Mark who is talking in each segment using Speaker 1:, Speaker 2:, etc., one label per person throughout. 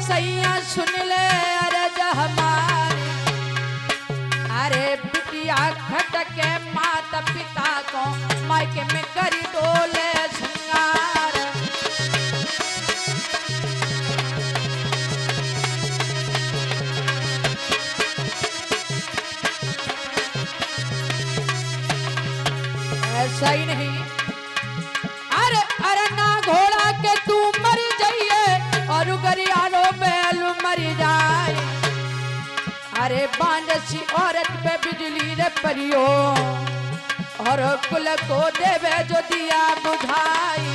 Speaker 1: सैया सुन ले अरज हमारी, अरे बिटिया खटके माता पिता को मायके में करी डोले श्रृंगार। ऐसा ही नहीं, अरे अरे ना घोड़ा के तू मर जाइए और गरियालो बैलू मर जाए, अरे बांझसी औरत पे बिजली रे परियो और कुल को देवे जो दिया बुझाई।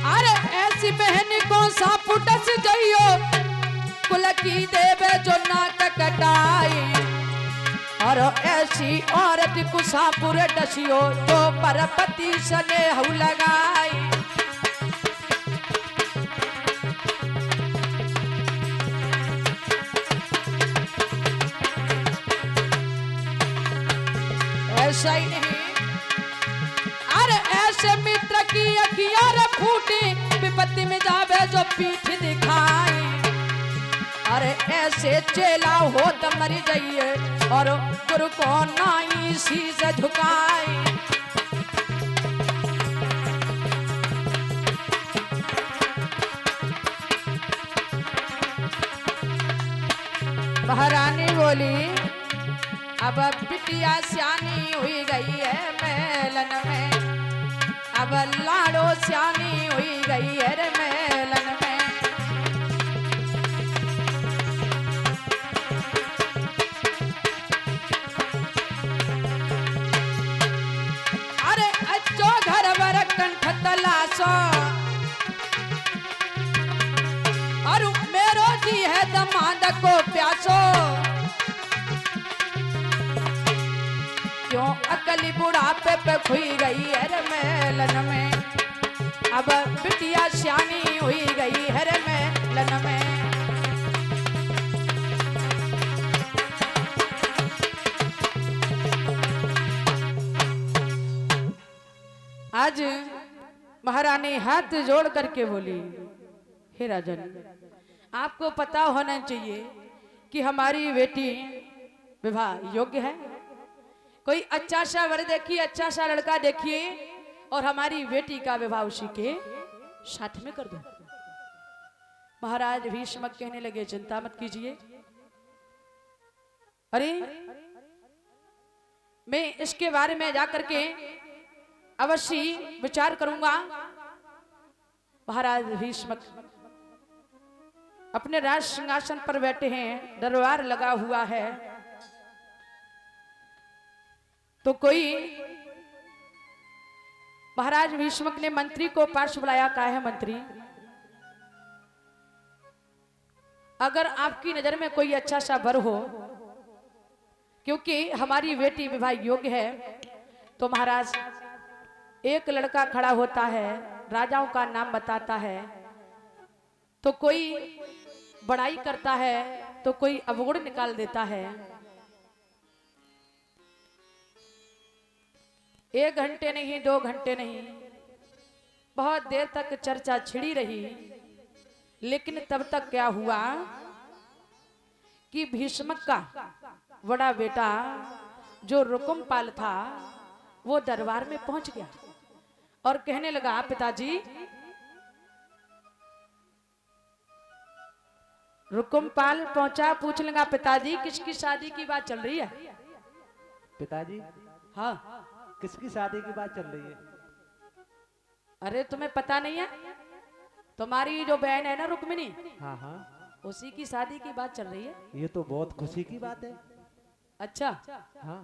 Speaker 1: अरे ऐसी बहन को सापुटस जाइयो कुल की देवे जो नाक कटाई, और ऐसी औरत को सापुर डसियो जो परपति सने हु लगाई। ऐसा ही नहीं, अरे ऐसे मित्र की अखियां रे फूटी विपत्ति में जावे जो पीठ दिखाई, अरे ऐसे चेला हो तो मर जाइए और गुरु को नाई शीश झुकाई। महारानी बोली अब बिटिया सियानी हुई गई है मेलन में, अब लाड़ो सियानी हुई गई है रे मेलन में। अरे अच्छो घर वर कंठ तलाशो और मेरो जी है दमाद को प्यासो, क्यों अकली बुढ़ापे पे खुई गई है रे मेलन में, अब बिटिया सियानी हुई गई है रे मेलन में। आज महारानी हाथ जोड़ करके बोली, हे राजन आपको पता होना चाहिए कि हमारी बेटी विवाह योग्य है, कोई अच्छा सा वर देखिए, अच्छा सा लड़का देखिए और हमारी बेटी का विवाह उसी के साथ में कर दो। महाराज भीष्म कहने लगे चिंता मत कीजिए, अरे मैं इसके बारे में जाकर के अवश्य विचार करूंगा। महाराज भीष्म अपने राज सिंहासन पर बैठे हैं, दरबार लगा हुआ है, तो कोई महाराज भीष्मक ने मंत्री को पास बुलाया, कहा है मंत्री अगर आपकी नजर में कोई अच्छा सा वर हो, क्योंकि हमारी बेटी विवाह योग्य है, तो महाराज एक लड़का खड़ा होता है, राजाओं का नाम बताता है, तो कोई बड़ाई करता है तो कोई अवगुण निकाल देता है। 1 घंटे नहीं 2 घंटे नहीं, बहुत देर तक चर्चा छिड़ी रही, लेकिन तब तक क्या हुआ कि भीष्मक का बड़ा बेटा जो रुकुमपाल था वो दरबार में पहुंच गया और कहने लगा, पिताजी रुकुमपाल पहुंचा, पूछ लगा पिताजी किसकी शादी की बात चल रही है?
Speaker 2: पिताजी
Speaker 1: हाँ
Speaker 2: किसकी शादी की बात चल रही है?
Speaker 1: अरे तुम्हें पता नहीं है? तुम्हारी जो बहन है ना रुक्मिणी,
Speaker 2: हाँ हाँ
Speaker 1: उसी की शादी की बात चल रही है।
Speaker 2: ये तो बहुत खुशी की बात है।
Speaker 1: अच्छा
Speaker 2: हाँ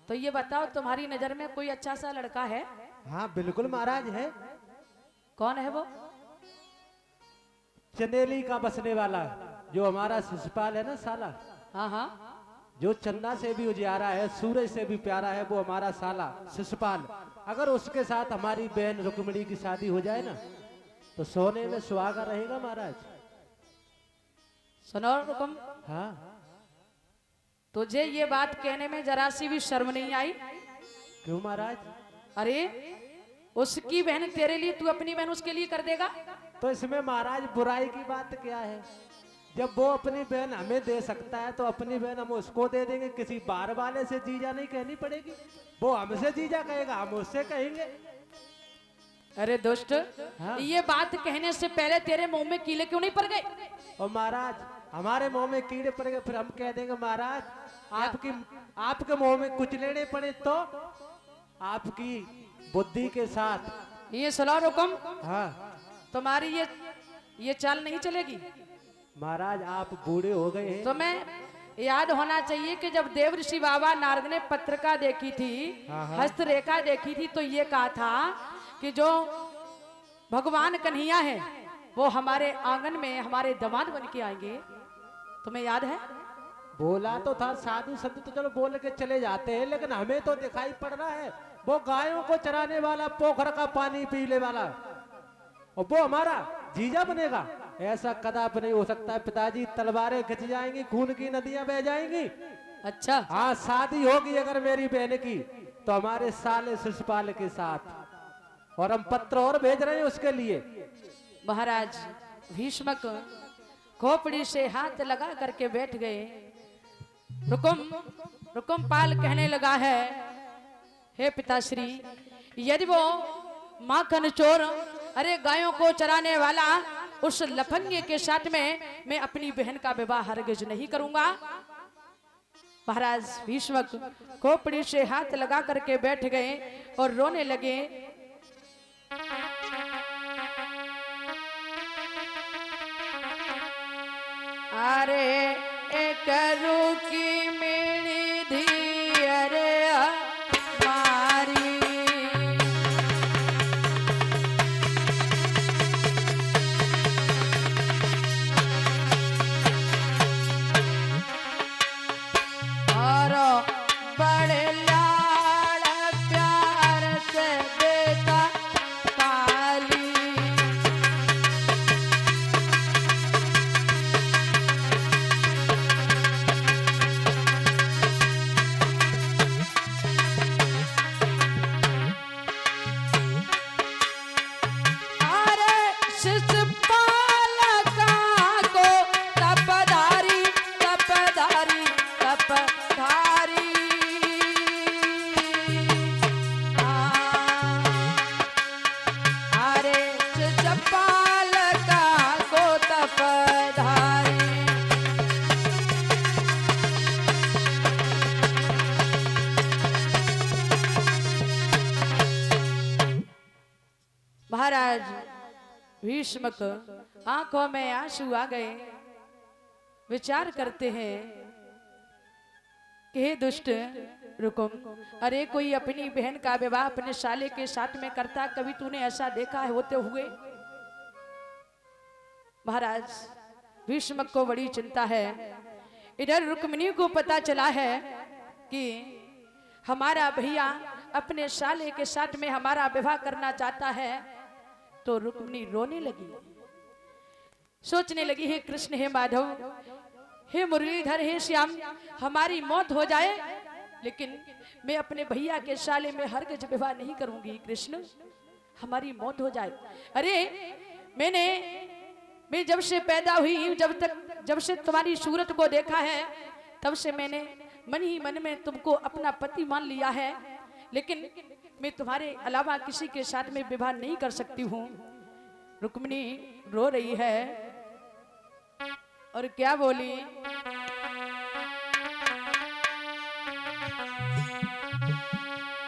Speaker 1: तो ये बताओ तुम्हारी नजर में कोई अच्छा सा लड़का है?
Speaker 2: हाँ बिल्कुल महाराज है।
Speaker 1: कौन है वो?
Speaker 2: चंदेली का बसने वाला जो हमारा शिशुपाल है ना साला,
Speaker 1: हाँ हाँ
Speaker 2: जो चंदा से भी उजियारा है, सूरज से भी प्यारा है, वो हमारा साला शिशुपाल। अगर उसके साथ हमारी बहन रुक्मिणी की शादी हो जाए ना तो सोने में सुहागा रहेगा महाराज।
Speaker 1: सुनो रुकुम,
Speaker 2: हाँ
Speaker 1: तुझे ये बात कहने में जरा सी भी शर्म नहीं आई?
Speaker 2: क्यों महाराज?
Speaker 1: अरे उसकी बहन तेरे लिए, तू अपनी बहन उसके लिए कर देगा?
Speaker 2: तो इसमें महाराज बुराई की बात क्या है? जब वो अपनी बहन हमें दे सकता है तो अपनी बहन हम उसको दे देंगे। किसी बार वाले से जीजा नहीं कहनी पड़ेगी, वो हमसे जीजा कहेगा, हम उससे कहेंगे।
Speaker 1: अरे दुष्ट,
Speaker 2: हाँ?
Speaker 1: ये बात कहने से पहले तेरे मुंह में कीले क्यों नहीं पड़ गए?
Speaker 2: और महाराज हमारे मुंह में कीड़े पड़ गए, फिर हम कह देंगे महाराज आपके मुंह में कुछ लेने पड़े तो आपकी बुद्धि के साथ।
Speaker 1: ये सलाह हुकुम,
Speaker 2: हाँ
Speaker 1: तुम्हारी ये चाल नहीं चलेगी।
Speaker 2: महाराज आप बूढ़े हो गए हैं।
Speaker 1: तो मैं याद होना चाहिए कि जब देव ऋषि बाबा नारद ने पत्रिका देखी थी,
Speaker 2: हाँ।
Speaker 1: हस्तरेखा देखी थी, तो ये कहा था कि जो भगवान कन्हैया है वो हमारे आंगन में हमारे दामाद बन के आएंगे। तुम्हें याद है?
Speaker 2: बोला तो था, साधु संत तो चलो बोल के चले जाते हैं, लेकिन हमें तो दिखाई पड़ रहा है वो गायों को चराने वाला, पोखर का पानी पीने वाला, और वो हमारा जीजा बनेगा। ऐसा कदापि नहीं हो सकता है पिताजी। तलवारें खिंच जाएंगी, खून की नदियां बह जाएंगी।
Speaker 1: अच्छा
Speaker 2: हाँ, शादी होगी अगर मेरी बहन की तो हमारे साले शिशुपाल के साथ, और हम पत्र और भेज रहे हैं उसके लिए।
Speaker 1: महाराज भीष्मक खोपड़ी से हाथ लगा करके बैठ गए। रुकुम पाल कहने लगा है, हे पिताश्री, यदि वो माखन चोर, अरे गायों को चराने वाला उस लफंगे के साथ में मैं अपनी बहन का विवाह हरगिज नहीं करूंगा। महाराज भीष्मक खोपड़ी से हाथ लगा करके बैठ गए और रोने लगे। अरे एक रुकी मेरी धी, अरे हमारी, और बड़े लाड़ प्यार से बेटा पाली। महाराज भीष्मक आंखों में आंसू आ गए। विचार करते हैं कि हे दुष्ट रुकुम, अरे कोई अपनी बहन का विवाह अपने साले के साथ में करता, कभी तूने ऐसा देखा है होते हुए? महाराज भीष्मक को बड़ी चिंता है। इधर रुक्मिणी को पता चला है कि हमारा भैया अपने साले के साथ में हमारा विवाह करना चाहता है। तो रुक्मिणी रोने लगी, सोचने लगी, हे कृष्ण, हे माधव, हे मुरलीधर, हे श्याम, हमारी मौत हो जाए लेकिन मैं अपने भैया के साले में हरगिज विवाह नहीं करूंगी। कृष्ण, हमारी मौत हो जाए। अरे मैं जब से पैदा हुई, जब से तुम्हारी सूरत को देखा है, तब से मैंने मन ही मन में तुमको अपना पति मान लिया है, लेकिन मैं तुम्हारे अलावा किसी के साथ में विवाह नहीं कर सकती हूँ। रुक्मिणी रो रही है और क्या बोली,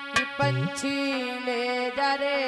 Speaker 1: कि पंछी ले जा रे